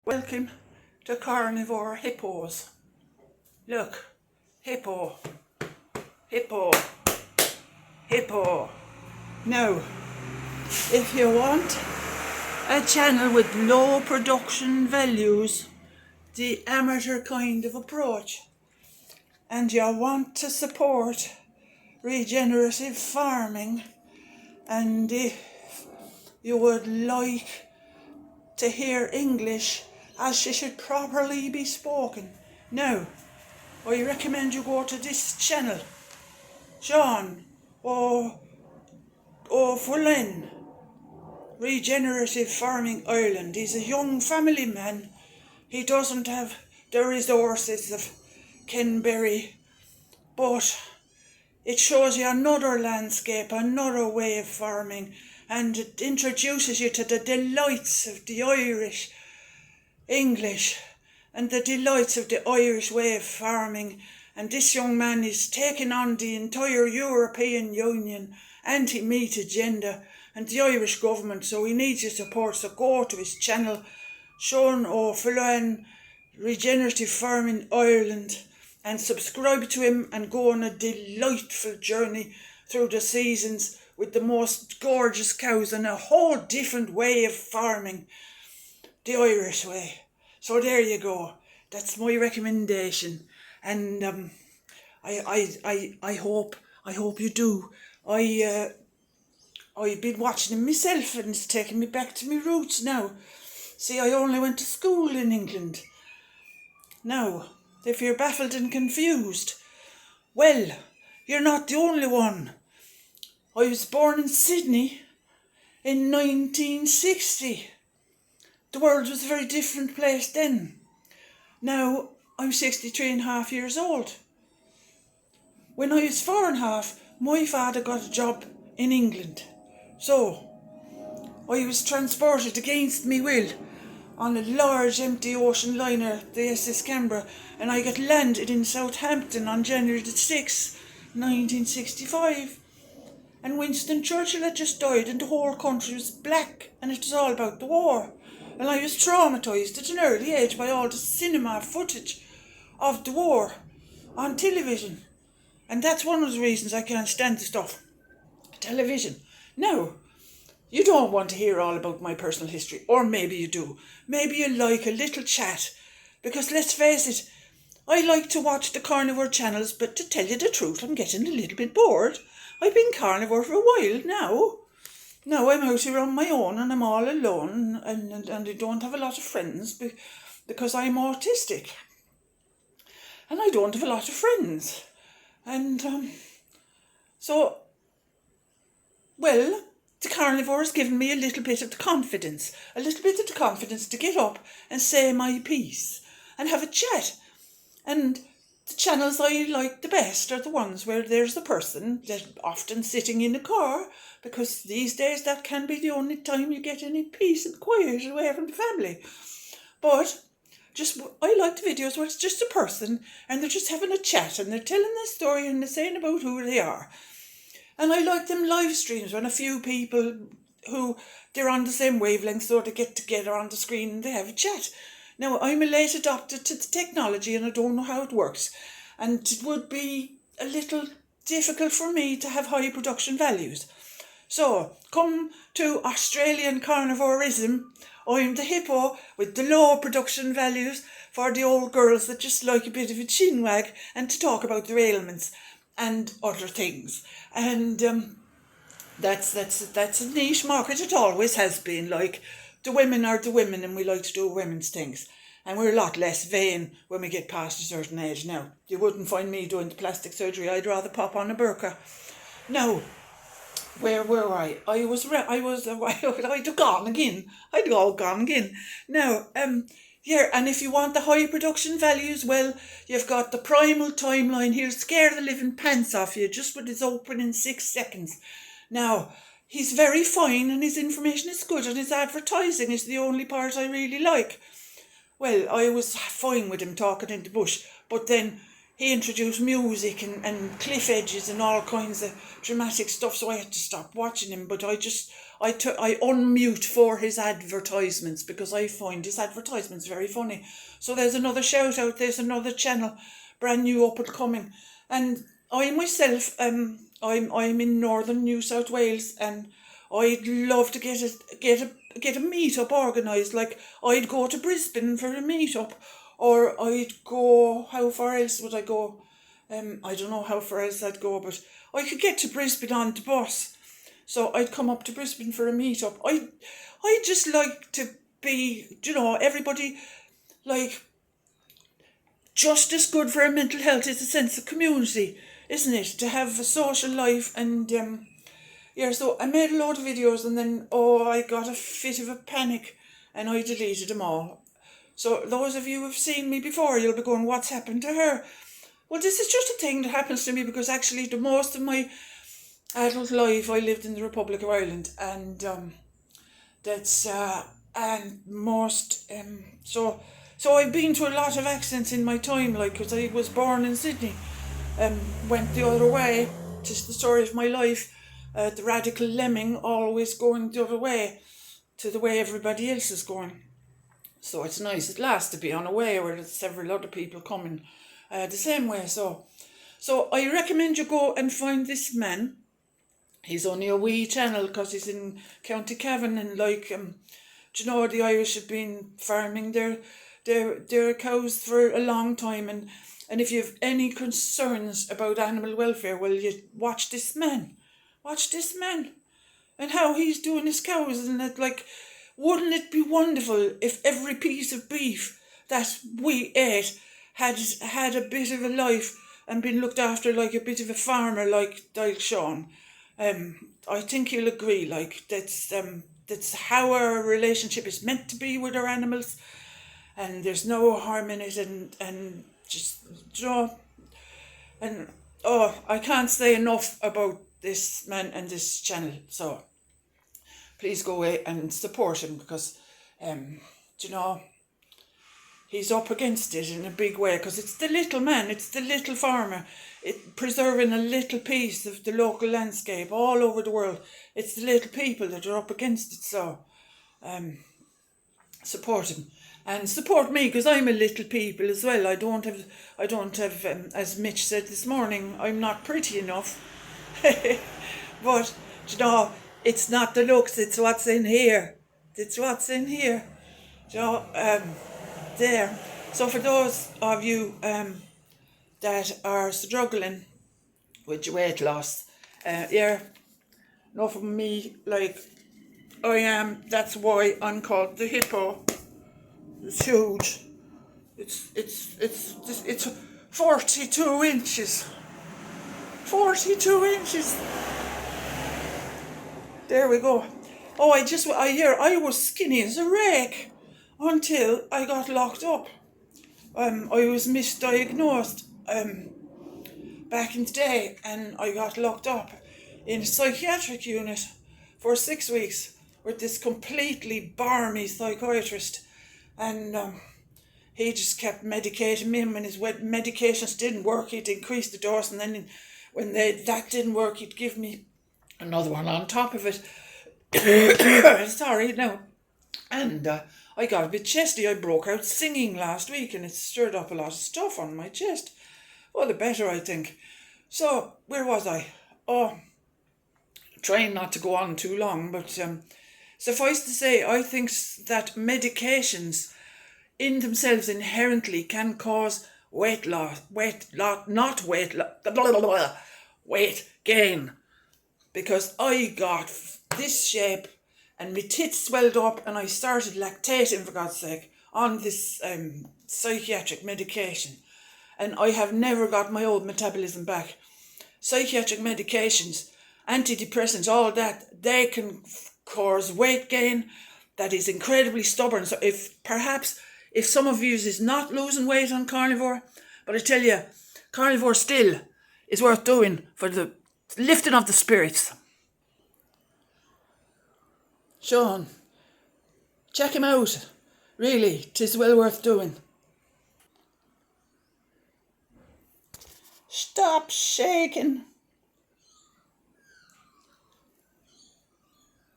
Welcome to Carnivore Hippos. Look, hippo, hippo, hippo. Now, if you want a channel with low production values, the amateur kind of approach, and you want to support regenerative farming, and if you would like to hear English as she should properly be spoken, now I recommend you go to this channel, John Falluin, Regenerative Farming Ireland. He's a young family man. He doesn't have the resources of Ken Berry, but it shows you another landscape, another way of farming, and it introduces you to the delights of the Irish English and the delights of the Irish way of farming. And this young man is taking on the entire European Union anti-meat agenda and the Irish government, so he needs your support. So go to his channel, Sean O'Fallon, Regenerative Farming Ireland, and subscribe to him and go on a delightful journey through the seasons with the most gorgeous cows and a whole different way of farming, the Irish way. So there you go. That's my recommendation, and I hope you do. I've been watching him myself, and it's taking me back to my roots now. See, I only went to school in England. Now, if you're baffled and confused, well, you're not the only one. I was born in Sydney in 1960. The world was a very different place then. Now, I'm 63 and a half years old. When I was 4.5, my father got a job in England. So, I was transported against me will on a large empty ocean liner, the SS Canberra, and I got landed in Southampton on January the 6th, 1965. And Winston Churchill had just died and the whole country was black, and it was all about the war. And I was traumatised at an early age by all the cinema footage of the war on television. And that's one of the reasons I can't stand the stuff. Television. Now, you don't want to hear all about my personal history, or maybe you do. Maybe you like a little chat, because let's face it, I like to watch the carnivore channels, but to tell you the truth, I'm getting a little bit bored. I've been carnivore for a while now. Now I'm out here on my own and I'm all alone, and I don't have a lot of friends because I'm autistic. And I don't have a lot of friends. And so, well, the carnivore has given me a little bit of the confidence to get up and say my piece and have a chat. And the channels I like the best are the ones where there's the person that's often sitting in a car, because these days that can be the only time you get any peace and quiet away from the family. But I like the videos where it's just a person and they're just having a chat and they're telling their story and they're saying about who they are. And I like them live streams when a few people who they're on the same wavelength, so they get together on the screen and they have a chat. Now, I'm a late adopter to the technology and I don't know how it works. And it would be a little difficult for me to have high production values. So, come to Australian carnivorism, I'm the hippo with the low production values for the old girls that just like a bit of a chinwag and to talk about their ailments and other things. And that's a niche market. It always has been. Like, the women are the women and we like to do women's things. And we're a lot less vain when we get past a certain age now. You wouldn't find me doing the plastic surgery. I'd rather pop on a burqa. Now, where were I? I'd gone again. Now, yeah, and if you want the high production values, well, you've got the primal timeline. He'll scare the living pants off you just with his opening 6 seconds. Now, he's very fine and his information is good and his advertising is the only part I really like. Well, I was fine with him talking in the bush, but then he introduced music and cliff edges and all kinds of dramatic stuff, so I had to stop watching him. But I I unmute for his advertisements because I find his advertisements very funny. So there's another shout out. There's another channel, brand new up and coming, and I myself I'm in northern New South Wales, and I'd love to get a meetup organised. Like I'd go to Brisbane for a meetup, or I'd go. How far else would I go? I don't know how far else I'd go, but I could get to Brisbane on the bus. So I'd come up to Brisbane for a meetup. I just like to be, everybody, like, just as good for our mental health is a sense of community, isn't it? To have a social life. And yeah, so I made a load of videos, and then I got a fit of a panic and I deleted them all. So those of you who've seen me before, you'll be going, what's happened to her? Well, this is just a thing that happens to me because actually the most of my adult life I lived in the Republic of Ireland, and so I've been to a lot of accents in my time, like, because I was born in Sydney, went the other way. Just the story of my life, the radical lemming, always going the other way to the way everybody else is going. So it's nice at last to be on a way where there's several other people coming the same way. So I recommend you go and find this man. He's only a wee channel because he's in County Cavan, and the Irish have been farming their cows for a long time, and if you have any concerns about animal welfare, well, you watch this man, and how he's doing his cows, and that, like, wouldn't it be wonderful if every piece of beef that we ate had a bit of a life and been looked after like a bit of a farmer, like Sean? I think you'll agree, like, that's how our relationship is meant to be with our animals, and there's no harm in it, and just, and I can't say enough about this man and this channel. So please go away and support him, because he's up against it in a big way, because it's the little man, it's the little farmer, preserving a little piece of the local landscape all over the world. It's the little people that are up against it. So support him, and support me, because I'm a little people as well. I don't have as Mitch said this morning, I'm not pretty enough. But it's not the looks, it's what's in here. There. So for those of you that are struggling with your weight loss, enough of me, like I am. That's why I'm called the hippo. It's huge. It's 42 inches. 42 inches. There we go. I was skinny as a rake until I got locked up. I was misdiagnosed back in the day, and I got locked up in a psychiatric unit for 6 weeks with this completely barmy psychiatrist, and he just kept medicating me, and when his medications didn't work, he'd increase the dose, and then when that didn't work, he'd give me another one on top of it. Sorry, no. And I got a bit chesty. I broke out singing last week, and it stirred up a lot of stuff on my chest. Well, the better, I think. So, where was I? Trying not to go on too long, but suffice to say, I think that medications in themselves inherently can cause weight gain. Because I got this shape, and my tits swelled up, and I started lactating, for God's sake, on this psychiatric medication. And I have never got my old metabolism back. Psychiatric medications, antidepressants, all that, they can cause weight gain that is incredibly stubborn. So if some of you is not losing weight on carnivore, but I tell you, carnivore still is worth doing for the lifting of the spirits. Sean, check him out. Really, 'tis well worth doing. Stop shaking.